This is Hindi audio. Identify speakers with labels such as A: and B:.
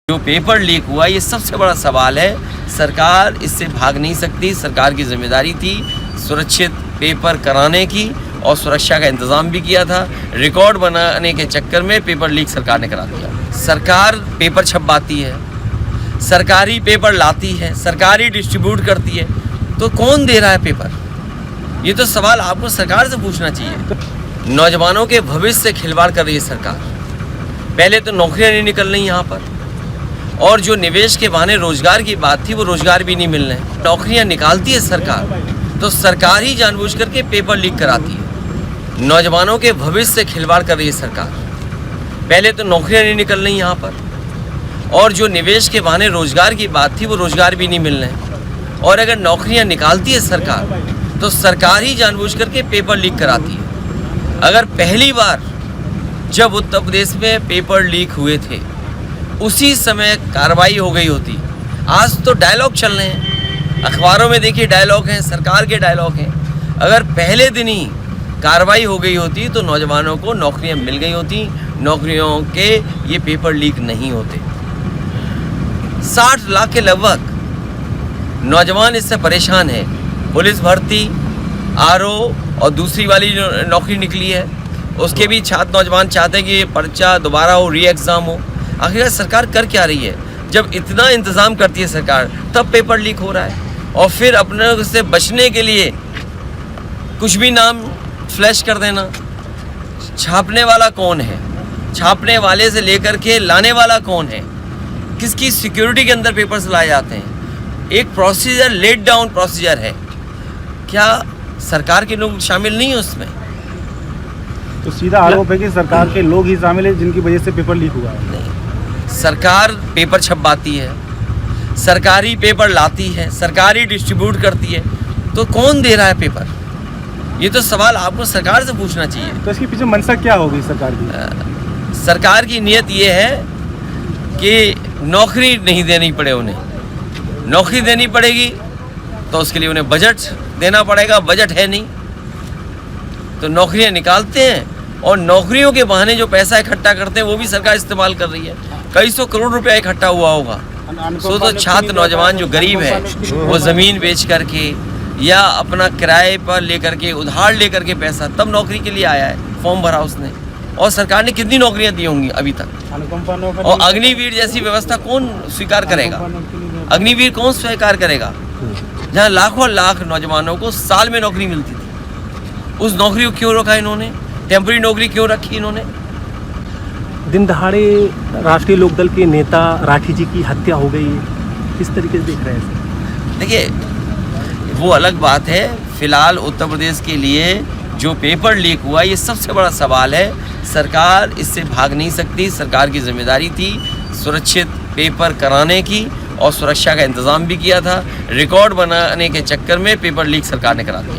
A: जो पेपर लीक हुआ ये सबसे बड़ा सवाल है। सरकार इससे भाग नहीं सकती। सरकार की जिम्मेदारी थी सुरक्षित पेपर कराने की और सुरक्षा का इंतज़ाम भी किया था। रिकॉर्ड बनाने के चक्कर में पेपर लीक सरकार ने करा दिया। सरकार पेपर छपवाती है, सरकारी पेपर लाती है, सरकारी डिस्ट्रीब्यूट करती है, तो कौन दे रहा है पेपर? ये तो सवाल आपको सरकार से पूछना चाहिए। नौजवानों के भविष्य से खिलवाड़ कर रही है सरकार। पहले तो नौकरियां नहीं निकल रही यहाँ पर, और जो निवेश के बहाने रोजगार की बात थी वो रोजगार भी नहीं मिल रहे। नौकरियां निकालती है सरकार, तो सरकार ही जानबूझ करके पेपर लीक कराती है। नौजवानों के भविष्य से खिलवाड़ कर रही है सरकार। पहले तो नौकरियां नहीं निकल रही यहाँ पर, और जो निवेश के बहाने रोजगार की बात थी वो रोजगार भी नहीं मिल रहे। और अगर नौकरियां निकालती है सरकार, तो सरकार ही जानबूझ करके पेपर लीक कराती है। अगर पहली बार जब उत्तर प्रदेश में पेपर लीक हुए थे उसी समय कार्रवाई हो गई होती। आज तो डायलॉग चल रहे हैं, अखबारों में देखिए डायलॉग हैं, सरकार के डायलॉग हैं। अगर पहले दिन ही कार्रवाई हो गई होती तो नौजवानों को नौकरियां मिल गई होती, नौकरियों के ये पेपर लीक नहीं होते। 60 लाख के लगभग नौजवान इससे परेशान है। पुलिस भर्ती, आरओ और दूसरी वाली जो नौकरी निकली है उसके भी छात्र नौजवान चाहते हैं कि ये पर्चा दोबारा हो, री एग्ज़ाम हो। आखिर सरकार कर क्या रही है? जब इतना इंतज़ाम करती है सरकार तब पेपर लीक हो रहा है। और फिर अपने से बचने के लिए कुछ भी नाम फ्लैश कर देना। छापने वाला कौन है? छापने वाले से लेकर के लाने वाला कौन है? किसकी सिक्योरिटी के अंदर पेपर्स लाए जाते हैं? एक प्रोसीजर, लेट डाउन प्रोसीजर है। क्या सरकार के लोग शामिल नहीं है उसमें?
B: तो सीधा आरोप है कि सरकार के लोग ही शामिल है जिनकी वजह से पेपर लीक हुआ है।
A: नहीं, सरकार पेपर छपवाती है, सरकारी पेपर लाती है, सरकारी डिस्ट्रीब्यूट करती है, तो कौन दे रहा है पेपर? ये तो सवाल आपको सरकार से पूछना चाहिए।
B: तो इसके पीछे मंशा क्या होगी सरकार की?
A: सरकार की नीयत ये है कि नौकरी नहीं देनी पड़े उन्हें। नौकरी देनी पड़ेगी तो उसके लिए उन्हें बजट देना पड़ेगा। बजट है नहीं तो नौकरियां निकालते हैं, और नौकरियों के बहाने जो पैसा इकट्ठा करते हैं वो भी सरकार इस्तेमाल कर रही है। कई सौ करोड़ रुपया इकट्ठा हुआ होगा। तो छात्र नौजवान जो गरीब है वो ज़मीन बेच करके या अपना किराए पर लेकर के, उधार लेकर के पैसा, तब नौकरी के लिए आया है, फॉर्म भरा उसने। और सरकार ने कितनी नौकरियां दी होंगी अभी तक? और अग्निवीर जैसी व्यवस्था कौन स्वीकार करेगा? अग्निवीर कौन स्वीकार करेगा? जहाँ लाखों लाख नौजवानों को साल में नौकरी मिलती थी, उस नौकरी को क्यों रखा इन्होंने? टेम्पररी नौकरी क्यों रखी इन्होंने?
C: दिन दहाड़े राष्ट्रीय लोकदल के नेता राठी जी की हत्या हो गई, किस तरीके से देख रहे हैं?
A: देखिए, वो अलग बात है। फिलहाल उत्तर प्रदेश के लिए जो पेपर लीक हुआ ये सबसे बड़ा सवाल है। सरकार इससे भाग नहीं सकती। सरकार की जिम्मेदारी थी सुरक्षित पेपर कराने की और सुरक्षा का इंतज़ाम भी किया था। रिकॉर्ड बनाने के चक्कर में पेपर लीक सरकार ने करा दिया।